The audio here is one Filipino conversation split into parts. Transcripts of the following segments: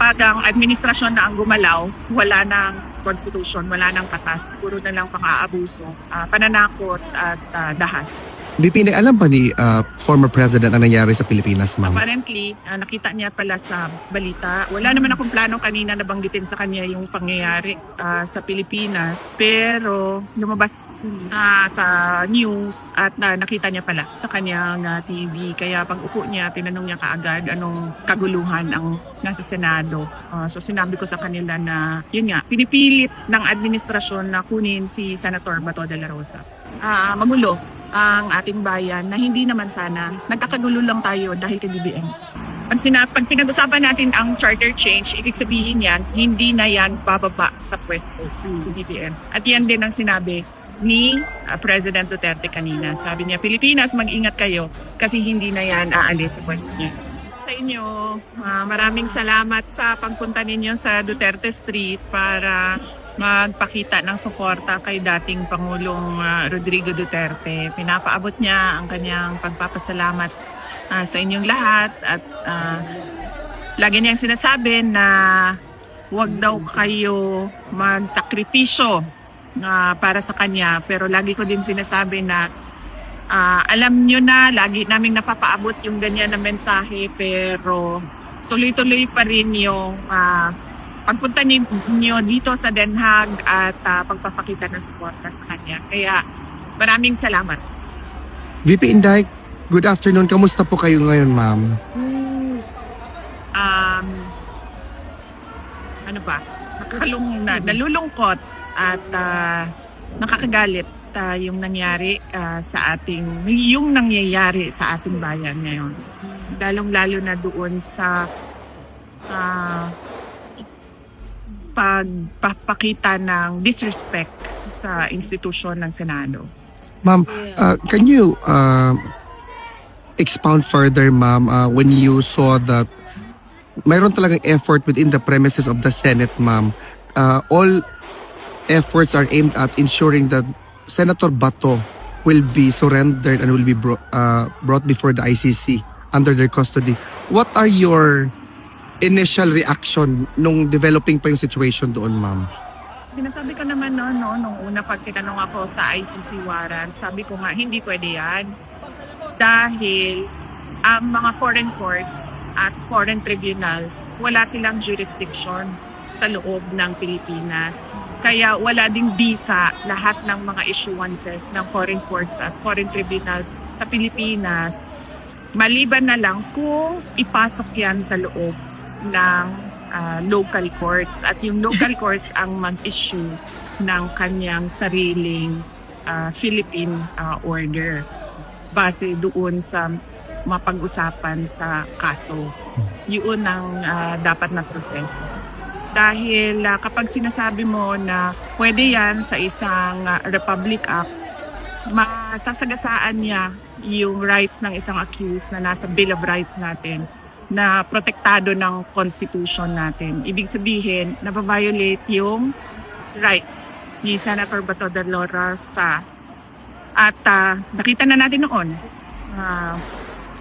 kapag ang administrasyon na ang gumalaw, wala ng constitution, wala ng batas, puro na lang pang-aabuso, pananakot at dahas. VP, alam ba ni former president ang nangyari sa Pilipinas, ma'am? Apparently, nakita niya pala sa balita. Wala naman akong plano kanina na banggitin sa kanya yung pangyayari sa Pilipinas. Pero lumabas sa news at nakita niya pala sa kanyang TV. Kaya pag upo niya, tinanong niya kaagad anong kaguluhan ang nasa Senado. So sinabi ko sa kanila na yun nga, pinipilit ng administrasyon na kunin si Senator Bato de la Rosa. Magulo ang ating bayan na hindi naman sana. Nagkakagulo lang tayo dahil kay BBM. Pag pinag-usapan natin ang charter change, ibig sabihin yan, hindi na yan bababa sa pwesto si BBM. At yan din ang sinabi ni President Duterte kanina. Sabi niya, Pilipinas, mag-ingat kayo kasi hindi na yan aalis sa pwesto niya. Sa inyo, maraming salamat sa pagpunta ninyo sa Duterte Street para magpakita ng suporta kay dating Pangulong Rodrigo Duterte. Pinapaabot niya ang kanyang pagpapasalamat sa inyong lahat at lagi niyang sinasabi na huwag daw kayo magsakripisyo para sa kanya. Pero lagi ko din sinasabi na alam niyo na, lagi naming napapaabot yung ganyan na mensahe pero tuloy-tuloy pa rin yung pagpunta niyo dito sa Den Haag at pagpapakita ng suporta sa kanya. Kaya maraming salamat. VP Inday, good afternoon. Kamusta po kayo ngayon, ma'am? Ano ba? Nalulungkot at nakakagalit yung nangyari yung nangyayari sa ating bayan ngayon. Lalong-lalo na doon sa pagpapakita ng disrespect sa institusyon ng Senado. Ma'am, can you expound further, ma'am, when you saw that mayroon talagang effort within the premises of the Senate, ma'am. All efforts are aimed at ensuring that Senator Bato will be surrendered and will be brought before the ICC under their custody. What are your initial reaction nung developing pa yung situation doon, ma'am? Sinasabi ko naman nung una pag tinanong ako sa ICC warrant, sabi ko nga hindi pwede yan. Dahil ang mga foreign courts at foreign tribunals, wala silang jurisdiction sa loob ng Pilipinas. Kaya wala ding visa lahat ng mga issuances ng foreign courts at foreign tribunals sa Pilipinas. Maliban na lang kung ipasok yan sa loob ng local courts at yung local courts ang mag-issue ng kanyang sariling Philippine order base doon sa mapag-usapan sa kaso. Yun ang dapat na proseso. Dahil kapag sinasabi mo na pwede yan sa isang Republic Act, masasagasaan niya yung rights ng isang accused na nasa Bill of Rights natin na protektado ng Constitution natin. Ibig sabihin, nababiolate yung rights ni Senator Bato de la Rosa. At nakita na natin noon.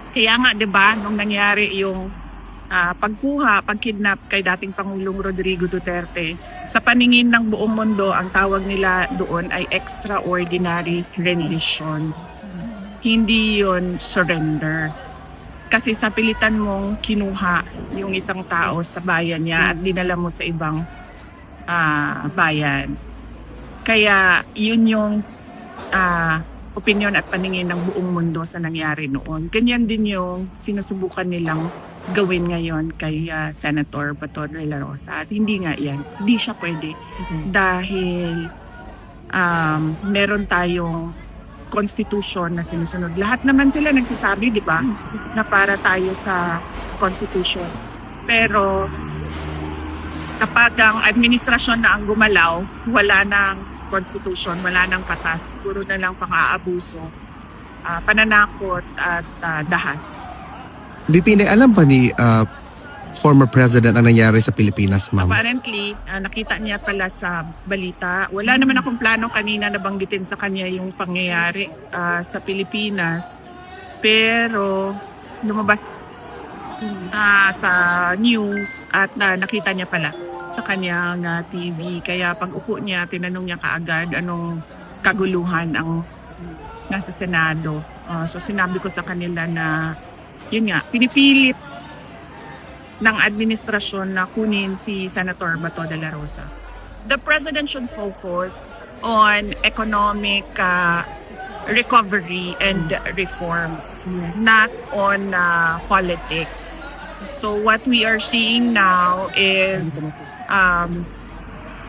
Kaya nga, di ba, nung nangyari yung pagkidnap kay dating Pangulong Rodrigo Duterte, sa paningin ng buong mundo, ang tawag nila doon ay extraordinary rendition. Hindi yon surrender. Kasi sa pilitan mong kinuha yung isang tao sa bayan niya at dinala mo sa ibang bayan. Kaya yun yung opinion at paningin ng buong mundo sa nangyari noon. Ganyan din yung sinusubukan nilang gawin ngayon kay Senator Bato de la Rosa. At hindi nga yan. Hindi siya pwede. Dahil meron tayong Constitution na sinusunod. Lahat naman sila nagsasabi, di ba, na para tayo sa Constitution. Pero kapag ang administrasyon na ang gumalaw, wala ng Constitution, wala ng batas, puro na lang pang-aabuso, pananakot at dahas. VP, alam ba ni former president ang nangyari sa Pilipinas, ma'am? Apparently, nakita niya pala sa balita. Wala naman akong plano kanina na banggitin sa kanya yung pangyayari sa Pilipinas. Pero lumabas sa news at nakita niya pala sa kanyang TV. Kaya pag upo niya, tinanong niya kaagad anong kaguluhan ang nasa Senado. So sinabi ko sa kanila na yun nga, pinipilit ng administrasyon na kunin si Senator Bato de la Rosa. The president should focus on economic recovery and reforms, not on politics. So what we are seeing now is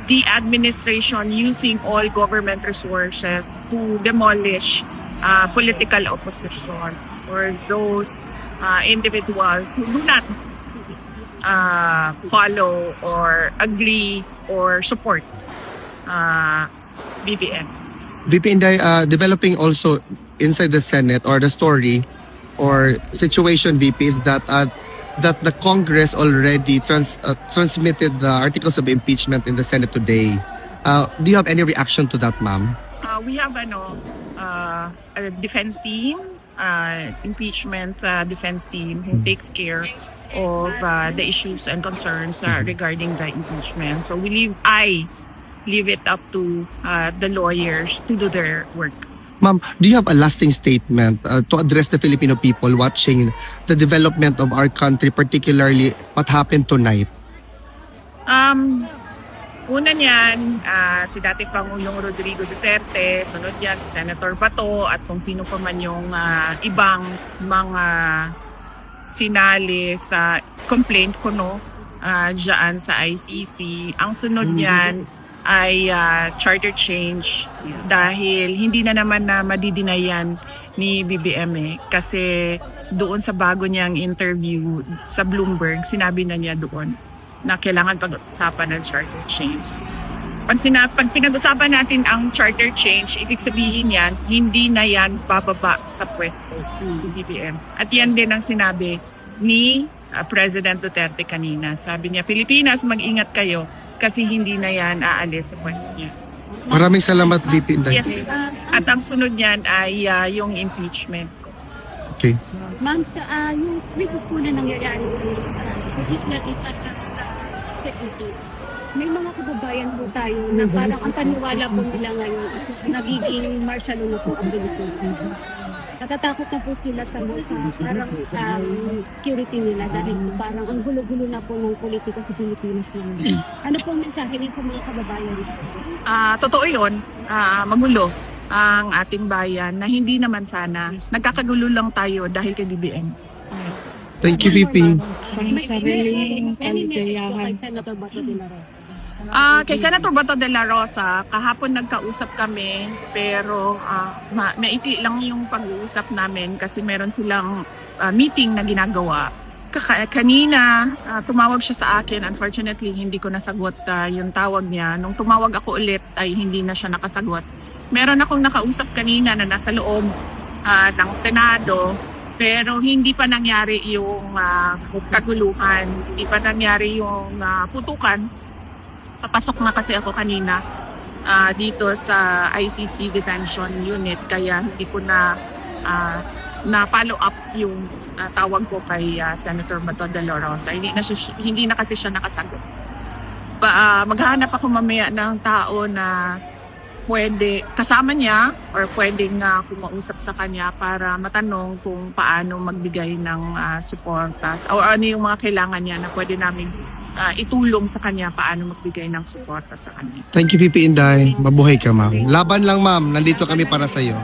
the administration using all government resources to demolish political opposition or those individuals who do not follow or agree or support BBM. VP Inday, developing also inside the Senate or the story or situation, VP, is that the Congress already transmitted the articles of impeachment in the Senate today. Do you have any reaction to that, ma'am? We have a defense team, impeachment defense team who takes care of the issues and concerns regarding the impeachment. So I leave it up to the lawyers to do their work. Ma'am, do you have a lasting statement to address the Filipino people watching the development of our country, particularly what happened tonight? Una niyan, si dating Pangulong Rodrigo Duterte, sunod yan si Senator Bato at kung sino pa man yung ibang mga sinali sa complaint ko dyan sa ICC. Ang sunod niyan ay charter change dahil hindi na naman na madidinayan ni BBM kasi doon sa bago niyang interview sa Bloomberg, sinabi na niya doon na kailangan pag-usapan ng charter change. Pag pinag-usapan natin ang charter change, ibig sabihin yan, hindi na yan bababa sa pwesto si BBM. At yan din ang sinabi ni President Duterte kanina. Sabi niya, Pilipinas, mag-ingat kayo kasi hindi na yan aalis sa pwesto niya. Maraming salamat, VP Inday. Yes. At ang sunod niyan ay yung impeachment. Okay. Ma'am, yung crisis po na nangyayari sa legislative at sa executive, may mga kababayan po tayo na parang ang paniwala po nila ngayon is nagiging martial law po ang Pilipinas. Natatakot na po sila sa parang security nila dahil parang ang gulo-gulo na po ng politika sa Pilipinas ngayon. Ano po ang mensahe niyo sa mga kababayan? Totoo yun, magulo ang ating bayan na hindi naman sana. Nagkakagulo lang tayo dahil kay BBM. Thank you, VP. May message po kay Senator Bato de la Rosa. Kay Senator Bato de la Rosa, kahapon nagkausap kami pero maikli lang yung pag-uusap namin kasi meron silang meeting na ginagawa. Kanina, tumawag siya sa akin. Unfortunately, hindi ko nasagot yung tawag niya. Nung tumawag ako ulit ay hindi na siya nakasagot. Meron akong nakausap kanina na nasa loob ng Senado pero hindi pa nangyari yung kaguluhan. Hindi pa nangyari yung putukan. Papasok na kasi ako kanina dito sa ICC detention unit kaya hindi ko na follow up yung tawag ko kay Senator Bato de la Rosa. Hindi na kasi siya nakasagot. Maghahanap ako mamaya ng tao na pwede kasama niya or pwedeng kumausap sa kanya para matanong kung paano magbigay ng suporta o ano yung mga kailangan niya na pwede namin itulong sa kanya paano magbigay ng suporta sa kanya. Thank you, VP Inday. Mabuhay ka, ma'am. Laban lang, ma'am. Nandito kami para sa iyo.